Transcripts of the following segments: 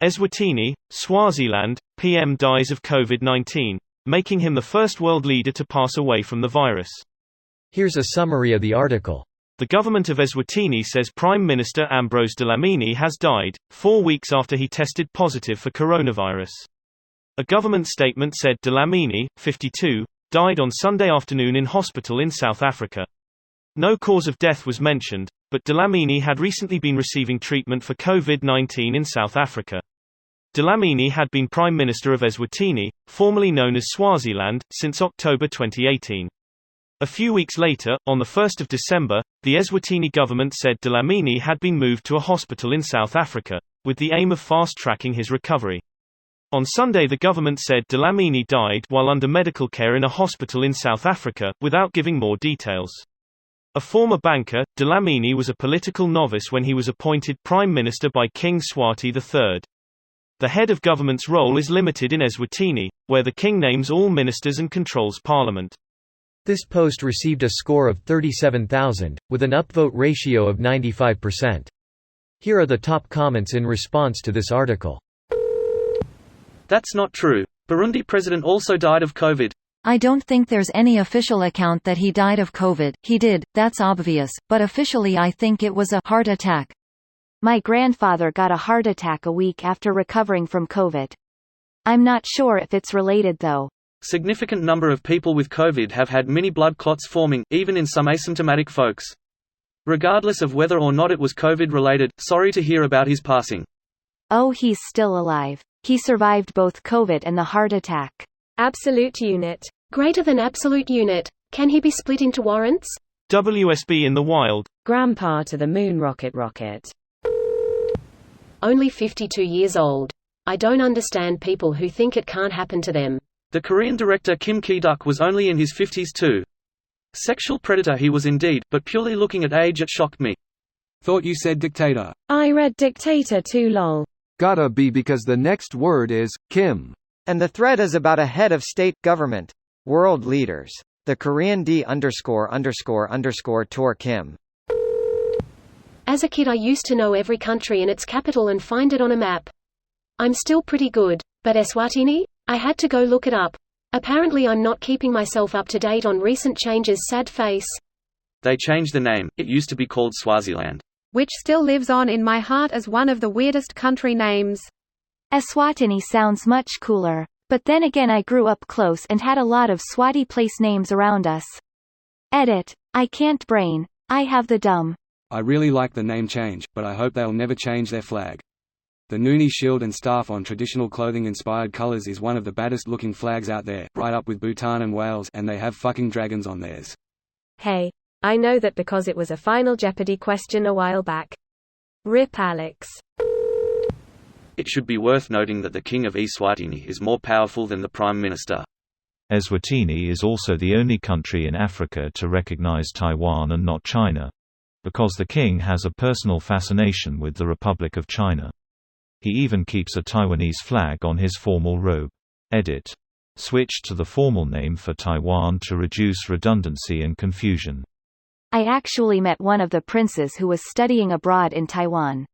Eswatini, Swaziland, PM dies of COVID-19, making him the first world leader to pass away from the virus. Here's a summary of the article. The government of Eswatini says Prime Minister Ambrose Dlamini has died, 4 weeks after he tested positive for coronavirus. A government statement said Dlamini, 52, died on Sunday afternoon in hospital in South Africa. No cause of death was mentioned, but Dlamini had recently been receiving treatment for COVID-19 in South Africa. Dlamini had been Prime Minister of Eswatini, formerly known as Swaziland, since October 2018. A few weeks later, on 1 December, the Eswatini government said Dlamini had been moved to a hospital in South Africa, with the aim of fast-tracking his recovery. On Sunday the government said Dlamini died while under medical care in a hospital in South Africa, without giving more details. A former banker, Dlamini was a political novice when he was appointed Prime Minister by King Swati III. The head of government's role is limited in Eswatini, where the king names all ministers and controls parliament. This post received a score of 37,000, with an upvote ratio of 95%. Here are the top comments in response to this article. That's not true. Burundi president also died of COVID. I don't think there's any official account that he died of COVID. He did, that's obvious, but officially I think it was a heart attack. My grandfather got a heart attack a week after recovering from COVID. I'm not sure if it's related though. Significant number of people with COVID have had mini blood clots forming, even in some asymptomatic folks. Regardless of whether or not it was COVID-related, sorry to hear about his passing. Oh, he's still alive. He survived both COVID and the heart attack. Absolute unit. Greater than absolute unit. Can he be split into warrants? WSB in the wild. Grandpa to the moon rocket. Only 52 years old. I don't understand people who think it can't happen to them. The Korean director Kim Ki-duk was only in his 50s too. Sexual predator he was indeed, but purely looking at age it shocked me. Thought you said dictator. I read dictator too lol. Gotta be because the next word is Kim. And the thread is about a head of state government. World leaders. The Korean D___Tour Kim. As a kid I used to know every country and its capital and find it on a map. I'm still pretty good, but Eswatini? I had to go look it up. Apparently I'm not keeping myself up to date on recent changes. Sad face. They changed the name, it used to be called Swaziland. Which still lives on in my heart as one of the weirdest country names. Eswatini sounds much cooler, but then again I grew up close and had a lot of Swati place names around us. Edit. I can't brain. I have the dumb. I really like the name change, but I hope they'll never change their flag. The Noonie shield and staff on traditional clothing-inspired colors is one of the baddest-looking flags out there, right up with Bhutan and Wales, and they have fucking dragons on theirs. Hey, I know that because it was a Final Jeopardy question a while back. Rip Alex. It should be worth noting that the King of Eswatini is more powerful than the Prime Minister. Eswatini is also the only country in Africa to recognize Taiwan and not China, because the king has a personal fascination with the Republic of China. He even keeps a Taiwanese flag on his formal robe. Edit. Switched to the formal name for Taiwan to reduce redundancy and confusion. I actually met one of the princes who was studying abroad in Taiwan.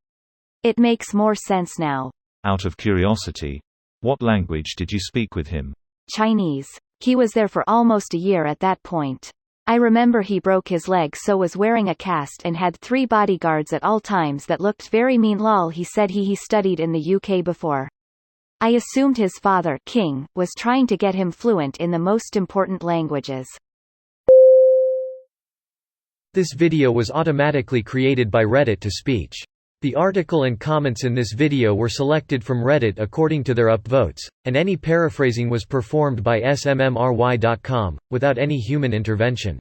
It makes more sense now. Out of curiosity, what language did you speak with him? Chinese. He was there for almost a year at that point. I remember he broke his leg so was wearing a cast and had 3 bodyguards at all times that looked very mean. Lol. He said he studied in the UK before. I assumed his father, King, was trying to get him fluent in the most important languages. This video was automatically created by Reddit to speech. The article and comments in this video were selected from Reddit according to their upvotes, and any paraphrasing was performed by smmry.com, without any human intervention.